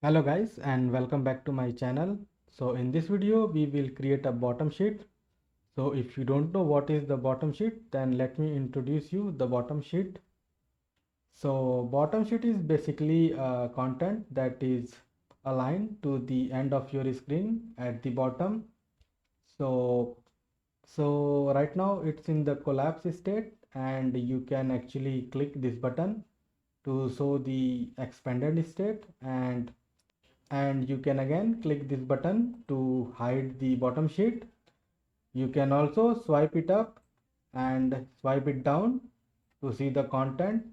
Hello guys and welcome back to my channel. So in this video we will create a bottom sheet. So if you don't know what is the bottom sheet, then let me introduce you the bottom sheet. So bottom sheet is basically content that is aligned to the end of your screen at the bottom. So right now it's in the collapse state and you can actually click this button to show the expanded state, and you can again click this button to hide the bottom sheet. You can also swipe it up and swipe it down to see the content.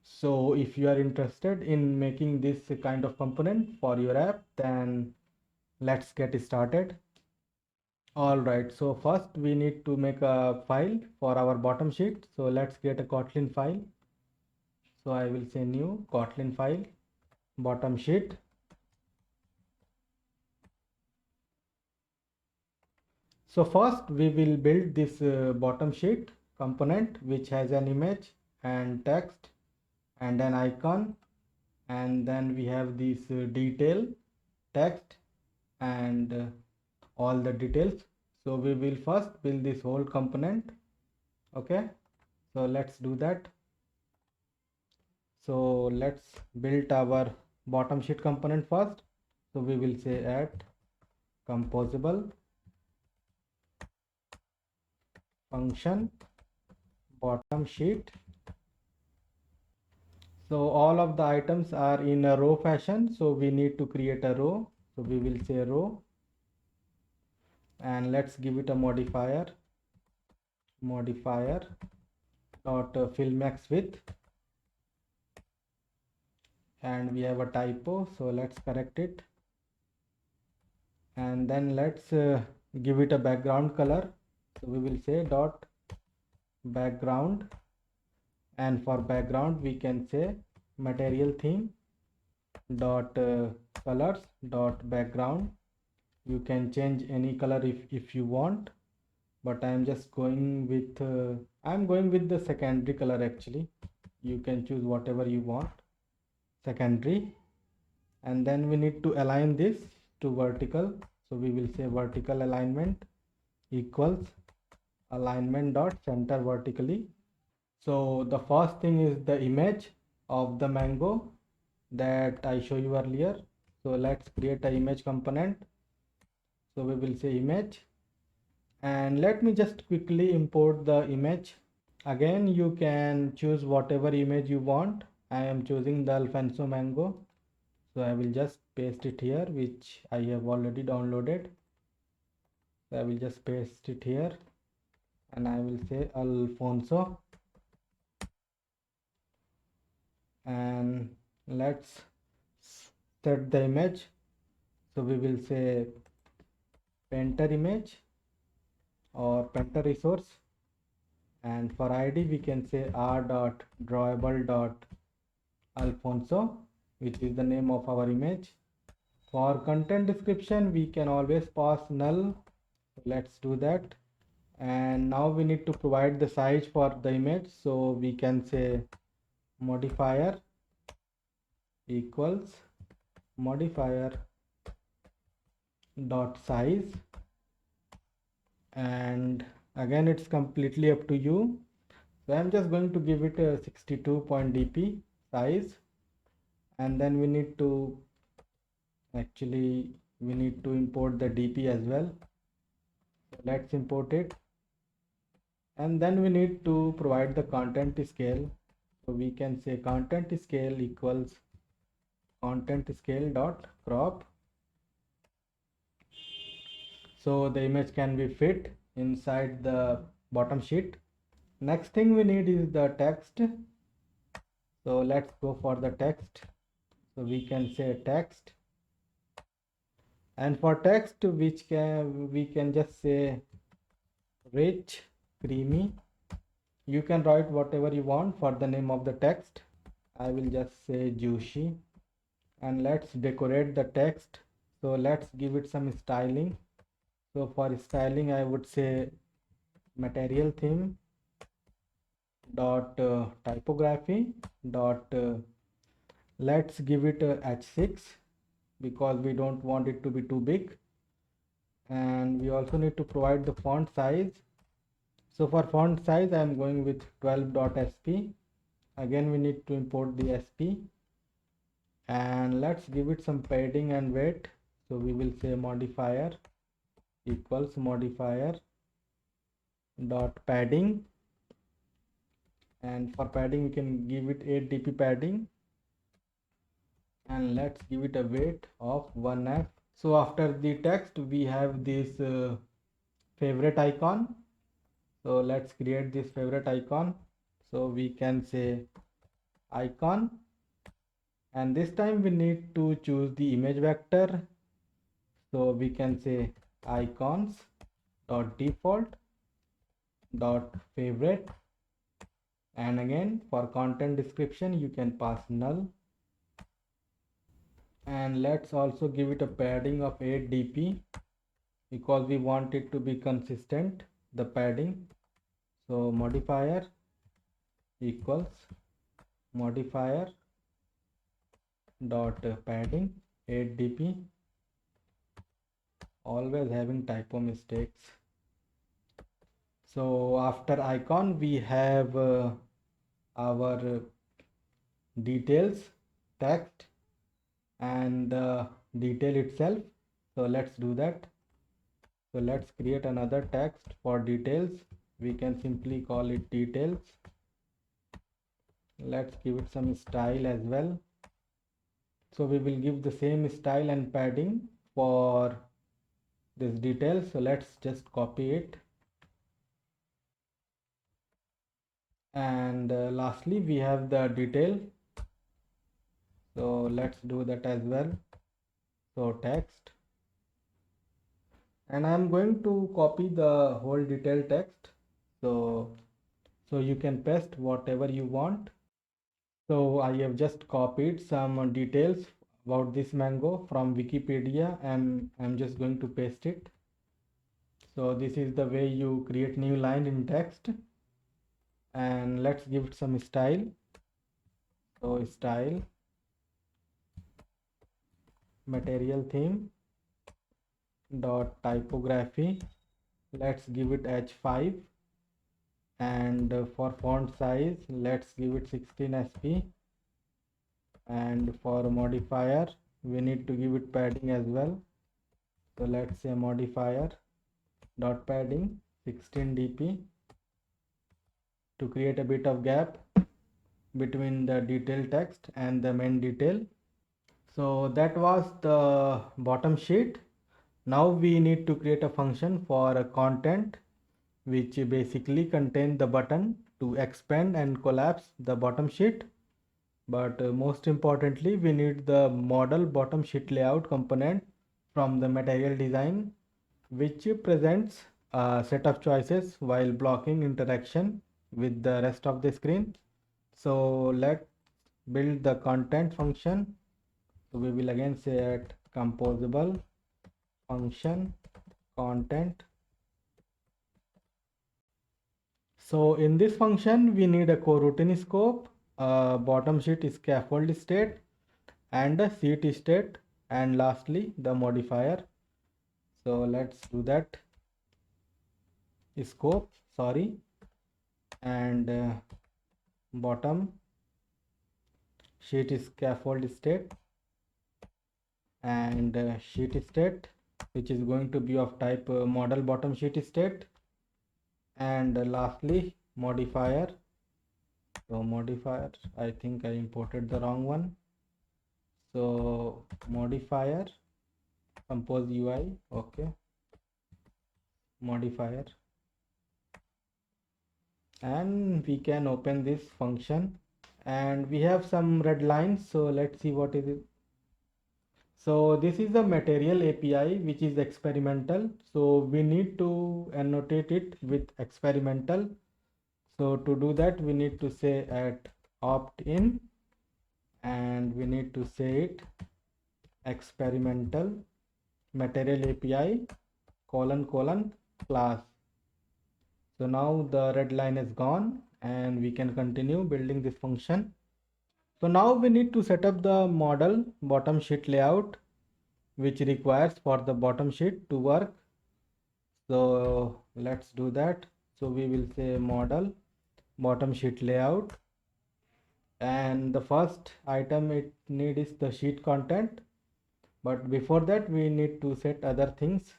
So if you are interested in making this kind of component for your app, then let's get started. Alright, so first we need to make a file for our bottom sheet. So let's create a Kotlin file. So I will say new Kotlin file, bottom sheet. So first we will build this bottom sheet component which has an image and text and an icon, and then we have this detail text and all the details. So we will first build this whole component. Okay, so let's do that. So let's build our bottom sheet component first. So we will say add composable function bottom sheet. So all of the items are in a row fashion, so we need to create a row. So we will say row, and let's give it a modifier dot fill max width, and we have a typo, so let's correct it. And then let's give it a background color. So we will say dot background, and for background we can say material theme dot colors dot background. You can change any color if you want, but I'm just going with I'm going with the secondary color. Actually, you can choose whatever you want, secondary. And then we need to align this to vertical, so we will say vertical alignment equals alignment dot center vertically. So the first thing is the image of the mango that I show you earlier. So let's create an image component. So we will say image, and let me just quickly import the image. Again, you can choose whatever image you want. I am choosing the Alfonso mango, so I will just paste it here, which I have already downloaded. So I will just paste it here and I will say Alfonso, and let's set the image. So we will say painter image or painter resource, and for id we can say r.drawable.alfonso, which is the name of our image. For content description we can always pass null. Let's do that. And now we need to provide the size for the image, so we can say modifier equals modifier dot size, and again it's completely up to you. So I'm just going to give it a 62.dp size, and then we need to import the dp as well. So let's import it, and then we need to provide the content scale. So we can say content scale equals content scale dot crop, so the image can be fit inside the bottom sheet. Next thing we need is the text. So let's go for the text. So we can say text, and for text we can just say rich, creamy. You can write whatever you want for the name of the text. I will just say juicy, and let's decorate the text. So let's give it some styling. So for styling I would say material theme dot typography dot let's give it a h6, because we don't want it to be too big. And we also need to provide the font size. So for font size I am going with 12.sp. Again we need to import the sp, and let's give it some padding and weight. So we will say modifier equals modifier dot padding, and for padding we can give it 8 dp padding, and let's give it a weight of 1f. So after the text we have this favorite icon. So let's create this favorite icon. So we can say icon, and this time we need to choose the image vector. So we can say icons dot default dot favorite, and again for content description you can pass null, and let's also give it a padding of 8 dp because we want it to be consistent, the padding. So modifier equals modifier dot padding 8 dp, always having typo mistakes. So after icon we have our details text and the detail itself. So let's do that. So let's create another text for details. We can simply call it details. Let's give it some style as well. So we will give the same style and padding for this detail. So let's just copy it. And lastly we have the detail. So let's do that as well. So text, and I'm going to copy the whole detail text. So you can paste whatever you want. So I have just copied some details about this mango from Wikipedia, and I'm just going to paste it. So this is the way you create new line in text, and let's give it some style. So style material theme dot typography, let's give it h5, and for font size let's give it 16 sp, and for modifier we need to give it padding as well. So let's say modifier dot padding 16 dp to create a bit of gap between the detail text and the main detail. So that was the bottom sheet. Now we need to create a function for a content which basically contain the button to expand and collapse the bottom sheet. But most importantly we need the model bottom sheet layout component from the material design, which presents a set of choices while blocking interaction with the rest of the screen. So let's build the content function. So we will again say at composable function content. So in this function we need a coroutine scope, a bottom sheet scaffold state, and a sheet state, and lastly the modifier. So let's do that. Scope, sorry, and bottom sheet scaffold state, and sheet state, which is going to be of type model bottom sheet state, and lastly modifier. So modifier, I think I imported the wrong one. So modifier compose UI, okay, modifier, and we can open this function, and we have some red lines. So let's see what is it. So this is the material API which is experimental, so we need to annotate it with experimental. So to do that we need to say at opt-in, and we need to say it experimental material API colon class. So now the red line is gone and we can continue building this function. So now we need to set up the model bottom sheet layout. which requires for the bottom sheet to work. So let's do that. So we will say model bottom sheet layout, and the first item it need is the sheet content, but before that we need to set other things.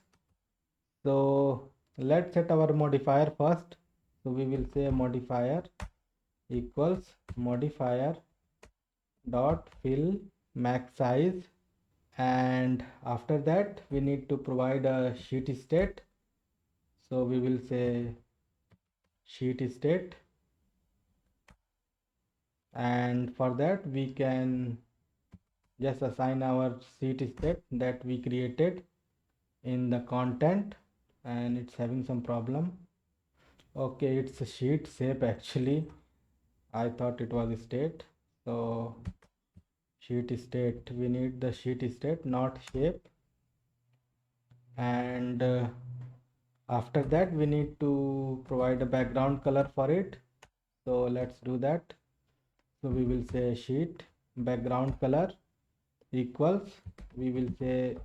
So let's set our modifier first. So we will say modifier equals modifier dot fill max size, and after that we need to provide a sheet state. So we will say sheet state, and for that we can just assign our sheet state that we created in the content, and it's having some problem. Okay, it's a sheet shape actually. I thought it was a state. So sheet state, we need the sheet state, not shape. And after that we need to provide a background color for it. So let's do that. So we will say sheet background color equals, we will say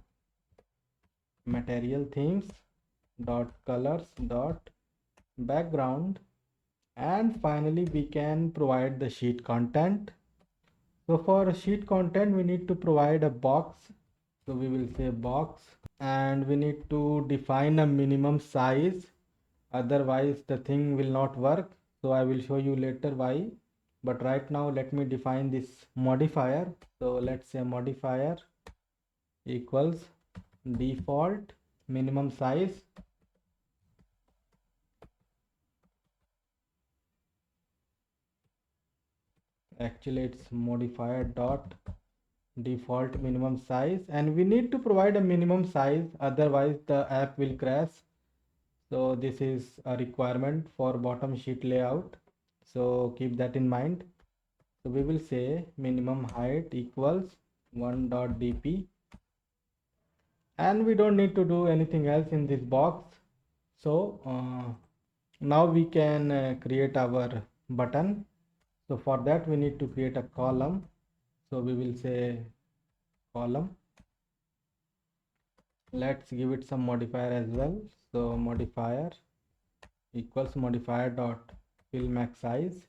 material themes dot colors dot background, and finally we can provide the sheet content. So for sheet content we need to provide a box. So we will say box, and we need to define a minimum size, otherwise the thing will not work. So I will show you later why, but right now let me define this modifier. So let's say modifier equals default minimum size, actually it's modifier dot default minimum size, and we need to provide a minimum size, otherwise the app will crash. So this is a requirement for bottom sheet layout, so keep that in mind. So we will say minimum height equals 1.dp, and we don't need to do anything else in this box. So now we can create our button. So for that we need to create a column. So we will say column, let's give it some modifier as well. So modifier equals modifier dot fill max size,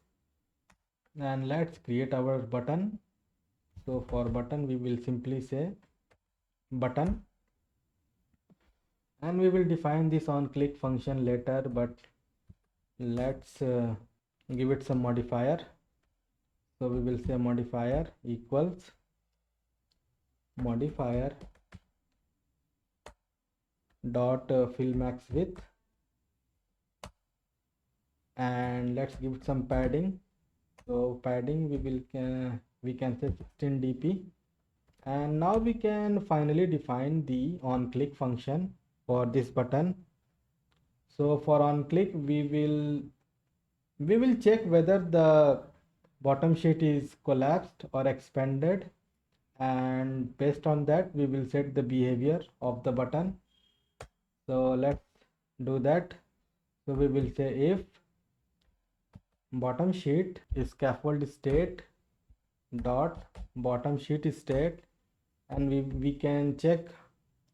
and let's create our button. So for button we will simply say button, and we will define this on click function later, but let's give it some modifier. So we will say modifier equals modifier dot fill max width, and let's give it some padding. So padding we can say 16 dp, and now we can finally define the on click function for this button. So for on click we will check whether the bottom sheet is collapsed or expanded, and based on that we will set the behavior of the button. So let's do that. So we will say if bottom sheet is scaffold state dot bottom sheet state, and we can check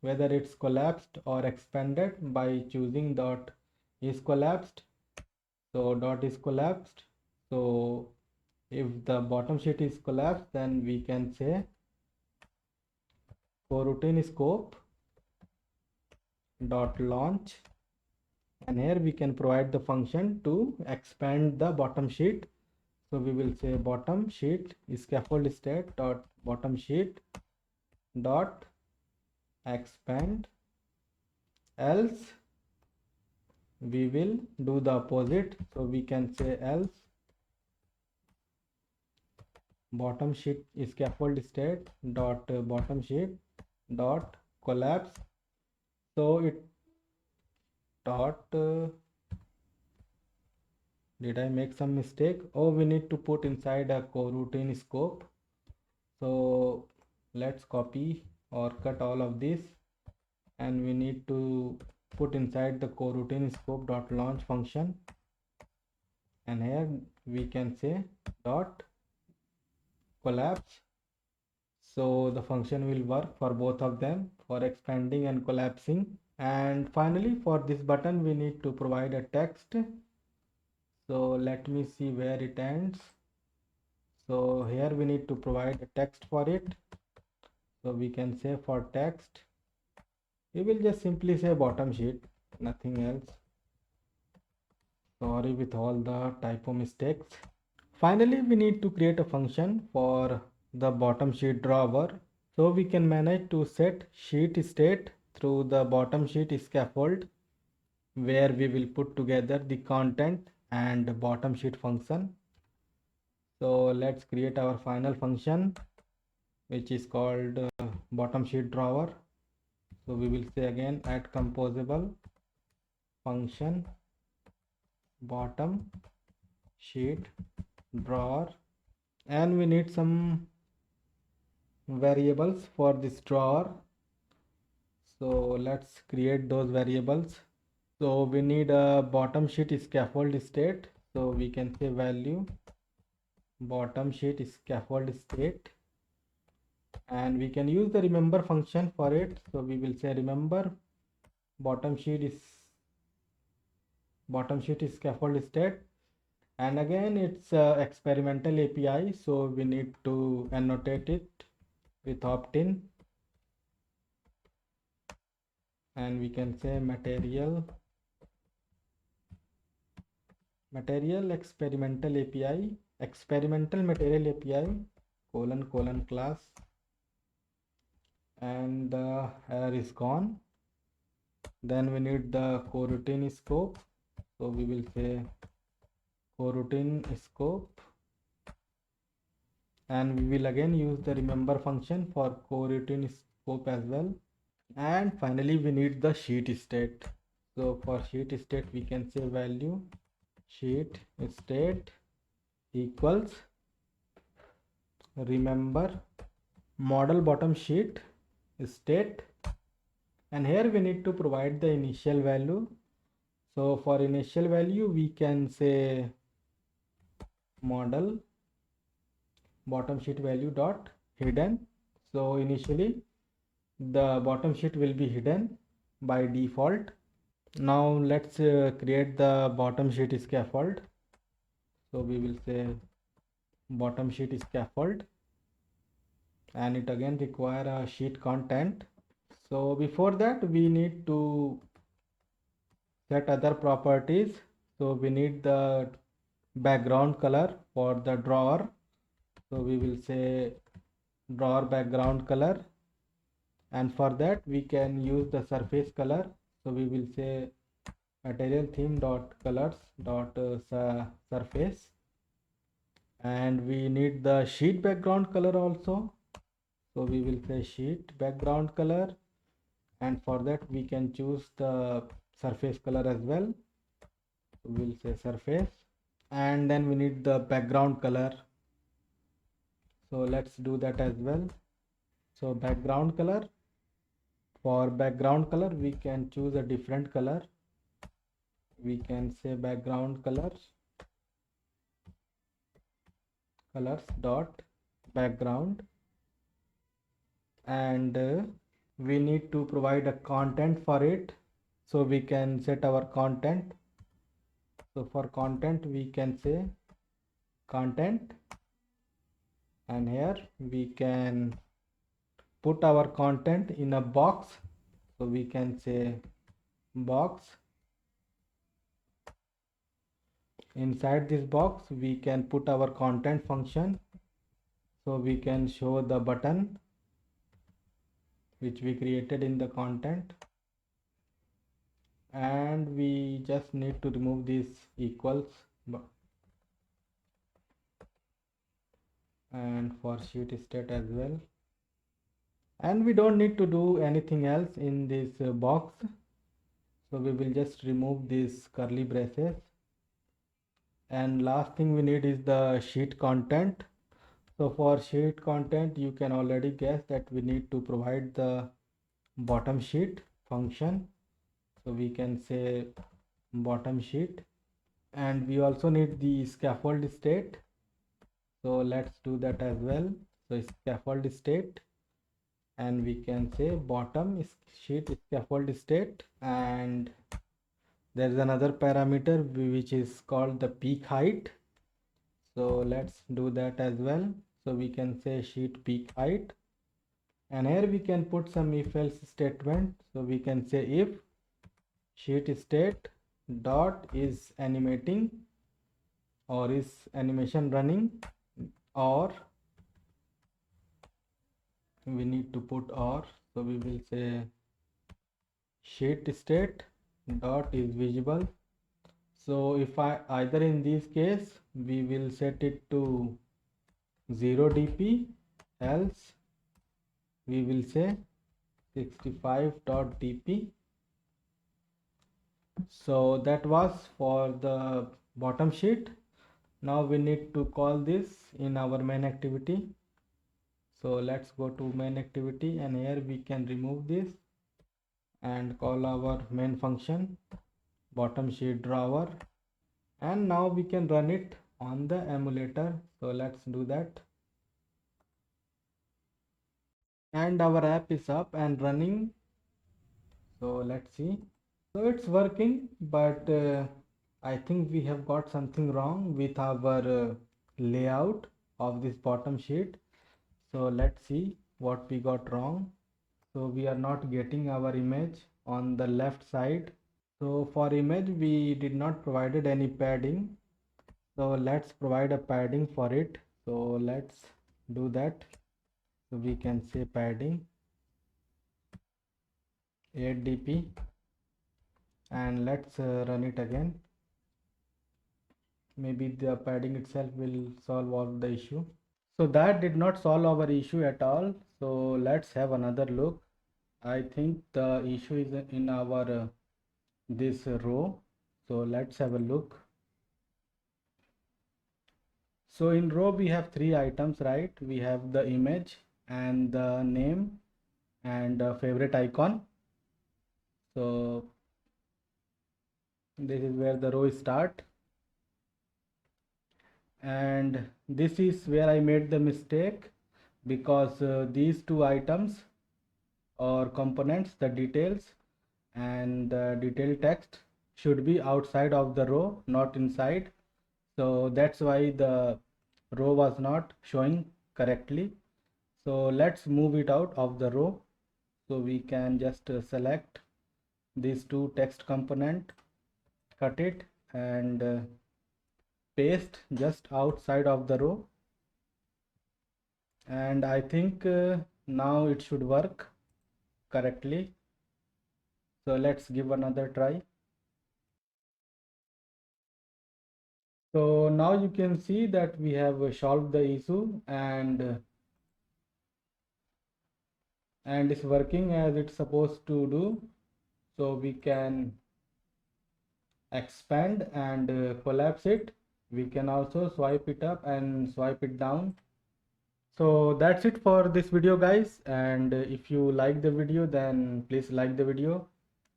whether it's collapsed or expanded by choosing dot is collapsed. So dot is collapsed. So if the bottom sheet is collapsed, then we can say coroutine scope dot launch, and here we can provide the function to expand the bottom sheet. So we will say bottom sheet scaffold state dot bottom sheet dot expand, else we will do the opposite. So we can say else bottom sheet scaffold state dot bottom sheet dot collapse. So it dot did I make some mistake? Oh, we need to put inside a coroutine scope. So let's copy or cut all of this, and we need to put inside the coroutine scope dot launch function, and here we can say dot collapse So the function will work for both of them, for expanding and collapsing. And finally, for this button we need to provide a text. So let me see where it ends. So here we need to provide a text for it. So we can say for text, we will just simply say bottom sheet, nothing else. Sorry with all the typo mistakes. Finally, we need to create a function for the bottom sheet drawer. So we can manage to set sheet state through the bottom sheet scaffold, where we will put together the content and bottom sheet function. So let's create our final function, which is called bottom sheet drawer. So we will say again add composable function bottom sheet drawer, and we need some variables for this drawer. So let's create those variables. So we need a bottom sheet scaffold state. So we can say value bottom sheet scaffold state, and we can use the remember function for it. So we will say remember bottom sheet is scaffold state, and again it's experimental API, so we need to annotate it with opt-in, and we can say material experimental API, experimental material API colon class, and the error is gone. Then we need the coroutine scope. So we will say coroutine scope, and we will again use the remember function for coroutine scope as well. And finally we need the sheet state. So for sheet state we can say value sheet state equals remember model bottom sheet state, and here we need to provide the initial value. So for initial value we can say model bottom sheet value dot hidden. So initially the bottom sheet will be hidden by default. Now let's create the bottom sheet scaffold. So we will say bottom sheet scaffold, and it again require a sheet content. So before that we need to set other properties. So we need the background color for the drawer. So we will say drawer background color, and for that we can use the surface color. So we will say material theme dot colors dot surface, and we need the sheet background color also. So we will say sheet background color, and for that we can choose the surface color as well. So we'll say surface, and then we need the background color. So let's do that as well. So background color, for background color we can choose a different color. We can say background colors dot background, and we need to provide a content for it. So we can set our content. So for content we can say content, and here we can put our content in a box. So we can say box. Inside this box we can put our content function. So we can show the button which we created in the content, and we just need to remove this equals, and for sheet state as well, and we don't need to do anything else in this box. So we will just remove these curly braces, and last thing we need is the sheet content. So for sheet content you can already guess that we need to provide the bottom sheet function. So we can say bottom sheet, and we also need the scaffold state. So let's do that as well. so scaffold state, and we can say bottom sheet scaffold state, and there is another parameter which is called the peak height. So let's do that as well. So we can say sheet peak height, and here we can put some if else statement. So we can say if sheet state dot is animating, or is animation running, or we need to put or, so we will say sheet state dot is visible. So if I either in this case we will set it to 0 dp, else we will say 65.dp. So that was for the bottom sheet. Now we need to call this in our main activity. So let's go to main activity, and here we can remove this and call our main function bottom sheet drawer, and now we can run it on the emulator. So let's do that, and our app is up and running. So let's see. So it's working, but I think we have got something wrong with our layout of this bottom sheet. So let's see what we got wrong. So we are not getting our image on the left side. So for image we did not provided any padding. So let's provide a padding for it. So let's do that. So we can say padding 8 dp, and let's run it again. Maybe the padding itself will solve all the issue. So that did not solve our issue at all. So let's have another look. I think the issue is in our this row. So let's have a look. So in row we have 3 items, right? We have the image and the name and favorite icon. So this is where the row start, and this is where I made the mistake, because these 2 items or components, the details and the detail text, should be outside of the row, not inside. So that's why the row was not showing correctly. So let's move it out of the row. So we can just select these 2 text component, cut it and paste just outside of the row, and I think now it should work correctly. So let's give another try. So now you can see that we have solved the issue, and it's working as it's supposed to do. So we can expand and collapse it. We can also swipe it up and swipe it down. So that's it for this video, guys, and if you like the video, then please like the video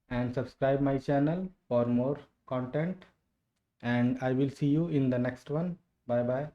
and subscribe my channel for more content, and I will see you in the next one. Bye bye.